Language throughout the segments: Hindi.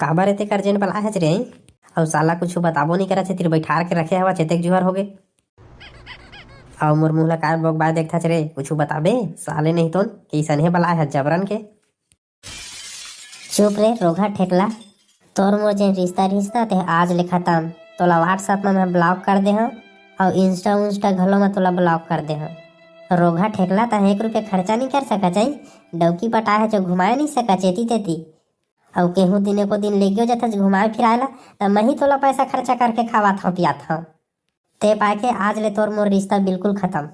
काबर एते अर्जेंट बला है रे? और साला कुछ बताबो नहीं करा तेरे बैठार के रखे हवा चेतेक जुहर हो गए। और मोर मुंह ला काय बोक बाय देखता रे कुछ बताबे साले नहीं तो कैसन है बला है जबरन के। चुप रे रोगा ठेकला। तोर मोर जेन रिश्ता रिश्ता ते आज ले खत्म। तोला व्हाट्सएप में मैं ब्लॉक कर दे हूँ और इंस्टा उन्स्टा घलो में तोला ब्लॉक कर दे हूँ। रोगा ठेकला ता 1 रुपये खर्चा नहीं कर सका चाहिए। डौकी पटा है जो घुमाए नहीं सका चेती तेती। और केहू दिने को दिन ले गयो जाता घुमाए फिराएला तब मैं ही तोला पैसा खर्चा करके खावात हूँ पियात हूँ। ते पाए के आज ले तोर मोर रिश्ता बिल्कुल खत्म।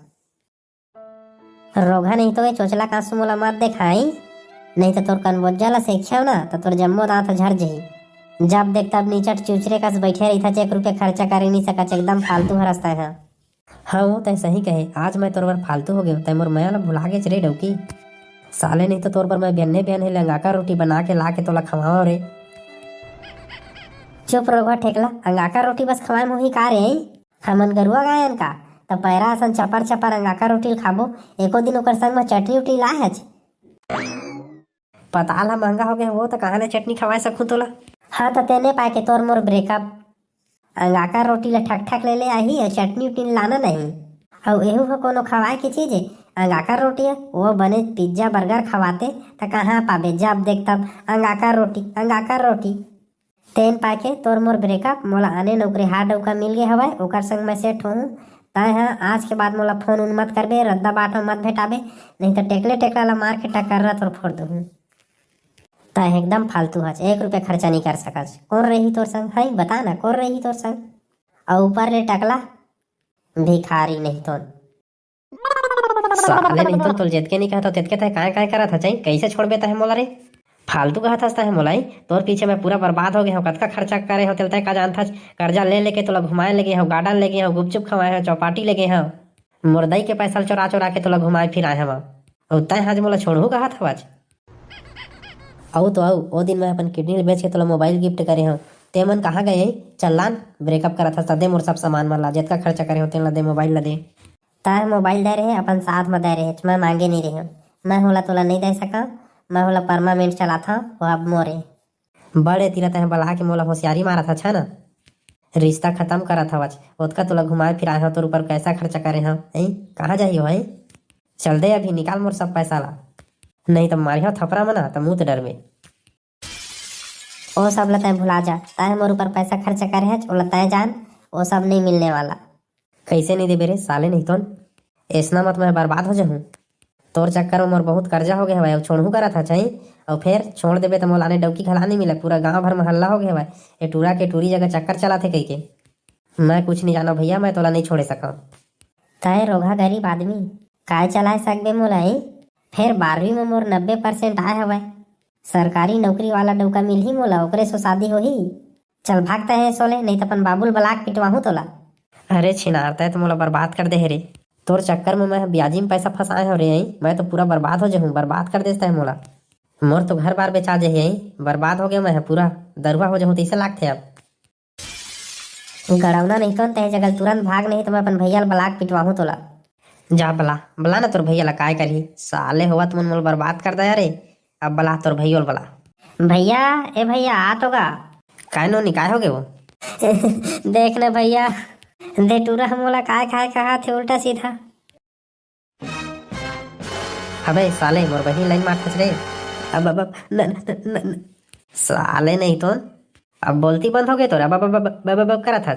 रोगा नहीं तो वे चोचला कांसू मोला मत देखाई, नहीं तो तोर कनबोजा ला सेख्या ना तो तोर जम्मो दांत झड़ जही। जब देख तब नीचट चूचरे कस बैठे रही था 1 रुपये खर्चा कर नहीं सका एकदम फालतू हरसता है। हाँ वो तय सही कहे आज मैं तोर बर फालतू हो गयो तय मोर मैं ला भुला गे रे डौकी। साले नहीं तो तोर पर मैं बिहने बिहने लंगाका रोटी बना के ला के तोला खवाओ रे। चुप रोगा ठेकला अंगाका रोटी बस खवाए मोही का रे? हमन गरुआ गायन का तो पैरा असन चपर चपर अंगाका रोटी खाबो एको दिन ओकर संग में चटनी उटनी लाए है। पता ला महंगा हो गया वो तो कहाँ ले चटनी खवाए सकूं तोला। हाँ तो तेने पाए के तोर मोर ब्रेकअप। अंगाका रोटी ला ठक ठक ले आई और चटनी उटनी लाना नहीं। और एहू को कोनो खवाए की चीज है अंगाका रोटी है वो बने पिज्जा बर्गर खवाते तो कहाँ पाबे जब देख तब अंगाका रोटी। तेन पाए के तोर मोर ब्रेकअप मोला आने नौकरी हार डौका मिल गए हवाए ओकर संग मैं सेट हूँ। तय हाँ आज के बाद मोला फोन उन मत करबे रद्दा बाट मत भेटाबे नहीं तो टेकले टेकला ला मार के टक्कर और फोड़ दूँ। तय एकदम फालतू हज 1 रुपये खर्चा नहीं कर सकस। कौन रही तोर संग है बता ना कौन रही तोर संग? और ऊपर ले टकला भिखारी नहीं तो साले नहीं तो तोल जेत के नहीं कहता तेत के तय काय करा था चाहिए कैसे छोड़ बेता है मोला रे? फालतू कहा था है मोलाई तोर पीछे मैं पूरा बर्बाद हो गया हूँ। कतका खर्चा करे हो तेल का जान था कर्जा ले लेके तोला घुमाए लगे हो गार्डन ले गए हो गुपचुप खवाए हो चौपाटी ले गए हो मुर्दई के पैसा चोरा चोरा के तोला घुमाए फिराए हम। और तय आज मोला छोड़ू कहा था आज आओ तो आओ वो दिन मैं अपन किडनी बेच के तोला मोबाइल गिफ्ट करे हूँ ते मन कहाँ गए चलान ब्रेकअप करा था सदे मोर सब सामान मन ला जितना खर्चा करे हो तेन ला दे मोबाइल ला दे। तय मोबाइल दे रहे अपन साथ में दे रहे मैं मांगे नहीं रही हूँ। मैं होला तोला नहीं दे सका मैं होला परमानेंट चला था वो अब मोरे बड़े तीरा तह बला के मोला होशियारी मारा था छा ना रिश्ता खत्म करा था आज ओतका तोला घुमाए फिराए हो तोर ऊपर पैसा खर्चा करे हो कहाँ जाही हो चल दे अभी निकाल मोर सब पैसा ला नहीं तो मारियो थपरा मना तो मुँह डर में। वो सब ला तय भुला जा तय मोर ऊपर पैसा खर्चा करे है ओला तय जान वो सब नहीं मिलने वाला। कैसे नहीं दे बेरे साले नहीं तो ऐसा मत मैं बर्बाद हो जाऊँ तोर चक्कर में मोर बहुत कर्जा हो गया भाई छोड़ू करा था चाहिए और फिर छोड़ देवे तो मोलाने डौकी खला नहीं मिला पूरा गांव भर में हल्ला हो गया भाई ये टूरा के टूरी जगह चक्कर चला थे कही के। मैं कुछ नहीं जाना भैया मैं तोला नहीं छोड़े सका। तय रोगा गरीब आदमी काय चलाए सकबे मोला फिर 12वीं में मोर 90% आए हवाए सरकारी नौकरी वाला डौका मिल ही मोला ओकरे सो शादी हो ही। चल भागता है सोले नहीं तो अपन बाबुल बलाक पिटवाहू तोला। अरे छिनारता है तो मोला बर्बाद कर दे है रे तोर चक्कर में मैं ब्याजी में पैसा फंसाए हो रे मैं तो पूरा बर्बाद हो जाऊँ बर्बाद कर देता है मोला मोर तो घर बार बेचा जे बर्बाद हो गया मैं पूरा दरुआ हो जाऊँ तो इसे लागते अब गड़ौना नहीं तो तह जगह तुरंत भाग नहीं तो मैं अपन भैया बलाक पिटवाहू तोला। जा बला बला ना तोर भैया ला काय करी साले हुआ तुम मोल बर्बाद कर दया रे अब बला तोर भैया बला भैया ए भैया आ तो गा काय नो निकाय हो गए वो देख ले भैया दे टूरा मोला काय काय कहा थे उल्टा सीधा। अबे साले मोर बहिनी लाइन मार खच रे अब न, साले नहीं तो अब बोलती बंद हो गई तो अब करा था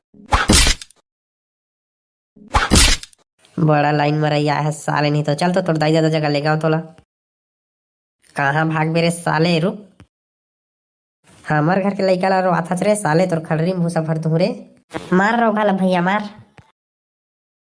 बड़ा लाइन मरैया है साले नहीं तो चल तो तोर दाई दादा जगह ले गाँव तोला कहाँ भाग मेरे साले रुक हमार घर के लड़का ला रोआ था रे साले तोर खड़री मुँह सब भर तू रे मार रोगा ला भैया मार।